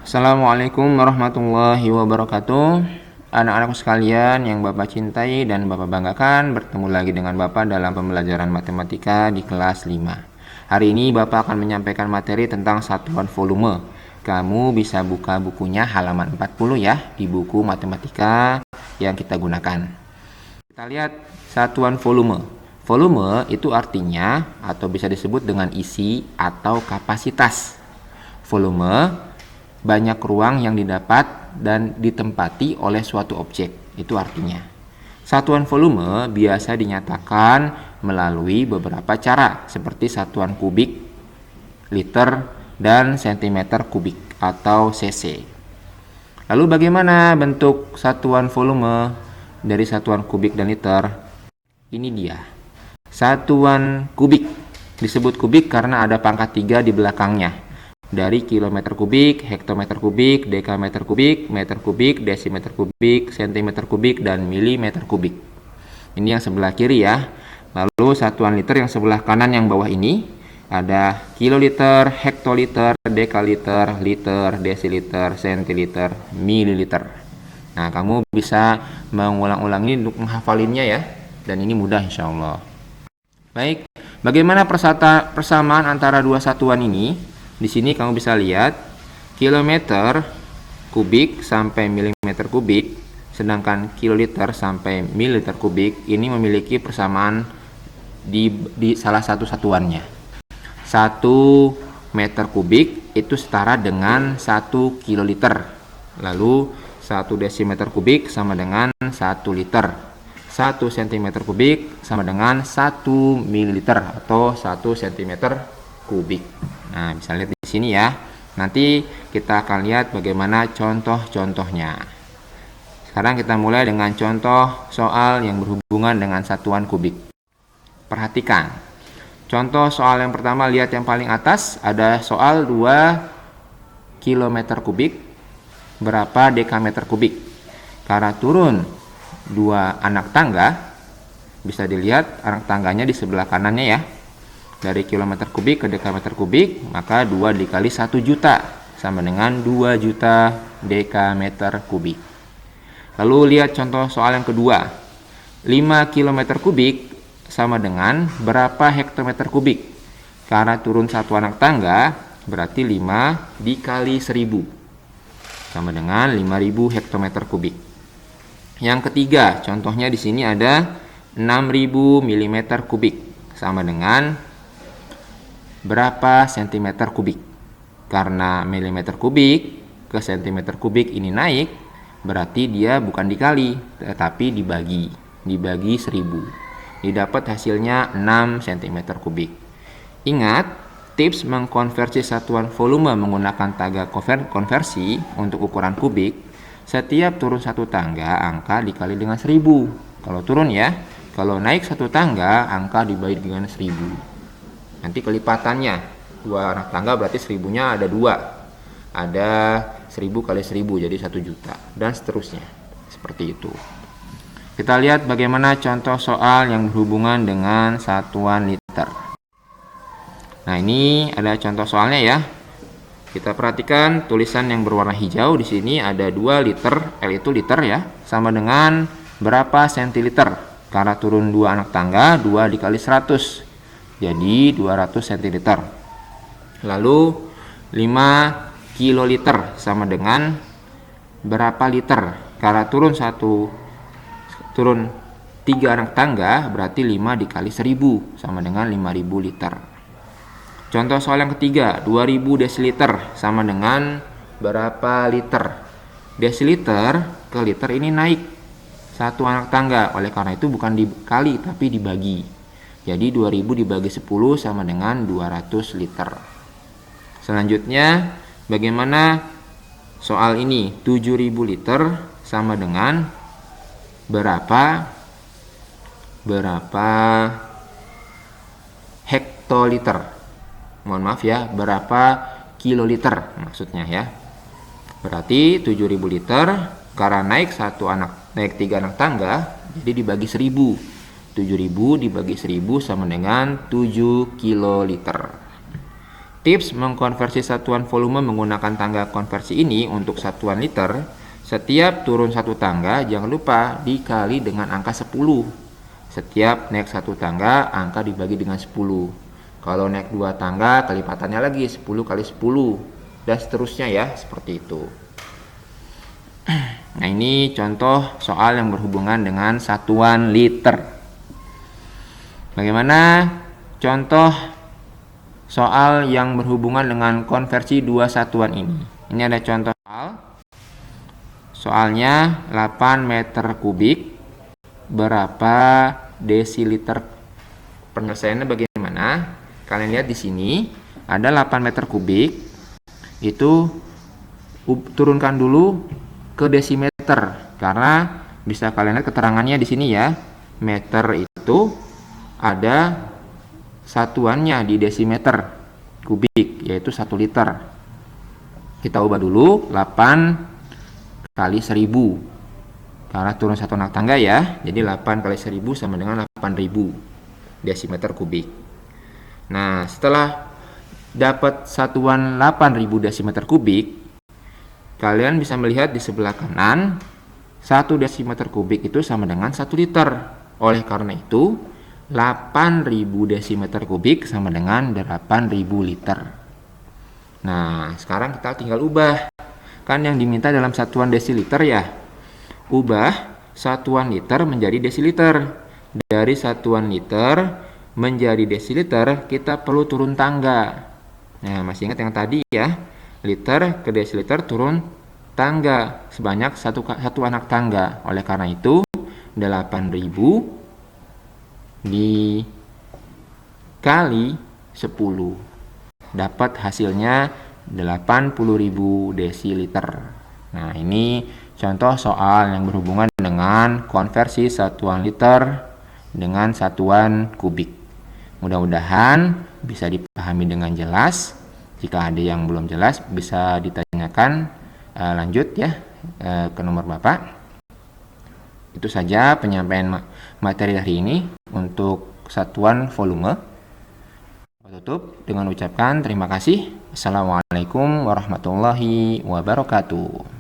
Assalamualaikum warahmatullahi wabarakatuh. Anak-anakku sekalian yang Bapak cintai dan Bapak banggakan, bertemu lagi dengan Bapak dalam pembelajaran matematika di kelas 5. Hari ini Bapak akan menyampaikan materi tentang satuan volume. Kamu bisa buka bukunya halaman 40 ya, di buku matematika yang kita gunakan. Kita lihat satuan volume. Volume itu artinya atau bisa disebut dengan isi atau kapasitas. Volume banyak ruang yang didapat dan ditempati oleh suatu objek. Itu artinya. Satuan volume biasa dinyatakan melalui beberapa cara, seperti satuan kubik, liter, dan sentimeter kubik atau cc. Lalu bagaimana bentuk satuan volume dari satuan kubik dan liter? Ini dia. Satuan kubik disebut kubik karena ada pangkat 3 di belakangnya. Dari kilometer kubik, hektometer kubik, dekameter kubik, meter kubik, desimeter kubik, sentimeter kubik, dan milimeter kubik. Ini yang sebelah kiri ya. Lalu satuan liter yang sebelah kanan yang bawah ini ada kiloliter, hektoliter, dekaliter, liter, desiliter, sentiliter, mililiter. Nah, kamu bisa mengulang-ulangi untuk menghafalinnya ya. Dan ini mudah insya Allah. Baik, bagaimana persamaan antara dua satuan ini? Di sini kamu bisa lihat kilometer kubik sampai milimeter kubik, sedangkan kiloliter sampai mililiter kubik ini memiliki persamaan di salah satu satuannya. 1 meter kubik itu setara dengan 1 kiloliter. Lalu 1 desimeter kubik sama dengan 1 liter. 1 sentimeter kubik sama dengan 1 mililiter atau 1 sentimeter kubik. Nah, bisa lihat di sini ya. Nanti kita akan lihat bagaimana contoh-contohnya. Sekarang kita mulai dengan contoh soal yang berhubungan dengan satuan kubik. Perhatikan. Contoh soal yang pertama, lihat yang paling atas, ada soal 2 km kubik berapa dekameter kubik. Karena turun 2 anak tangga, bisa dilihat anak tangganya di sebelah kanannya ya. Dari kilometer kubik ke dekameter kubik, maka 2 dikali 1 juta sama dengan 2 juta dekameter kubik. Lalu lihat contoh soal yang kedua. 5 kilometer kubik sama dengan berapa hektometer kubik? Karena turun 1 anak tangga, berarti 5 dikali 1000 sama dengan 5000 hektometer kubik. Yang ketiga, contohnya di sini ada 6000 mm kubik sama dengan berapa sentimeter kubik. Karena milimeter kubik ke sentimeter kubik ini naik, berarti dia bukan dikali tetapi dibagi 1000. Didapat hasilnya 6 cm kubik. Ingat, tips mengkonversi satuan volume menggunakan tangga konversi untuk ukuran kubik. Setiap turun 1 tangga, angka dikali dengan 1000. Kalau turun ya. Kalau naik 1 tangga, angka dibagi dengan 1000. Nanti kelipatannya 2 anak tangga berarti 1000-nya ada 2. Ada 1000 kali 1000 jadi 1 juta dan seterusnya. Seperti itu. Kita lihat bagaimana contoh soal yang berhubungan dengan satuan liter. Nah, ini ada contoh soalnya ya. Kita perhatikan tulisan yang berwarna hijau di sini ada 2 liter, L itu liter ya, sama dengan berapa sentiliter. Karena turun 2 anak tangga, 2 dikali 100. Jadi 200 cm. Lalu 5 kiloliter sama dengan berapa liter? Karena turun 3 anak tangga, berarti 5 dikali 1000 sama dengan 5000 liter. Contoh soal yang ketiga, 2000 desiliter sama dengan berapa liter? Desiliter ke liter ini naik 1 anak tangga, oleh karena itu bukan dikali tapi dibagi. Jadi 2000 dibagi 10 sama dengan 200 liter. Selanjutnya, bagaimana soal ini? 7000 liter sama dengan berapa hektoliter? Mohon maaf ya, berapa kiloliter maksudnya ya. Berarti 7000 liter karena naik 3 anak tangga, jadi dibagi 1000. 7000 dibagi 1000 sama dengan 7 kiloliter. Tips mengkonversi satuan volume menggunakan tangga konversi ini untuk satuan liter, setiap turun satu tangga jangan lupa dikali dengan angka 10. Setiap naik satu tangga, angka dibagi dengan 10. Kalau naik dua tangga, kelipatannya lagi 10 kali 10. Dan seterusnya ya, seperti itu. Nah, ini contoh soal yang berhubungan dengan satuan liter. Bagaimana contoh soal yang berhubungan dengan konversi dua satuan ini? Ini ada contoh soal. Soalnya 8 meter kubik berapa desiliter? Penyelesaiannya bagaimana? Kalian lihat di sini ada 8 meter kubik. Itu turunkan dulu ke desimeter karena bisa kalian lihat keterangannya di sini ya. Meter itu ada satuannya di desimeter kubik, yaitu 1 liter. Kita ubah dulu 8 kali 1000 karena turun satu anak tangga ya, jadi 8 kali 1000 sama dengan 8000 desimeter kubik. Nah, setelah dapat satuan 8000 desimeter kubik, kalian bisa melihat di sebelah kanan 1 desimeter kubik itu sama dengan 1 liter. Oleh karena itu 8000 desimeter kubik sama dengan 8000 liter. Nah, sekarang kita tinggal ubah. Kan yang diminta dalam satuan desiliter ya. Ubah satuan liter menjadi desiliter. Dari satuan liter menjadi desiliter, kita perlu turun tangga. Nah, masih ingat yang tadi ya. Liter ke desiliter turun tangga sebanyak satu anak tangga. Oleh karena itu 8000 dikali 10 dapat hasilnya 80.000 desiliter. Nah, ini contoh soal yang berhubungan dengan konversi satuan liter dengan satuan kubik. Mudah-mudahan bisa dipahami dengan jelas. Jika ada yang belum jelas bisa ditanyakan lanjut ya ke nomor Bapak. Itu saja penyampaian materi hari ini untuk satuan volume. Tutup dengan ucapkan terima kasih. Assalamualaikum warahmatullahi wabarakatuh.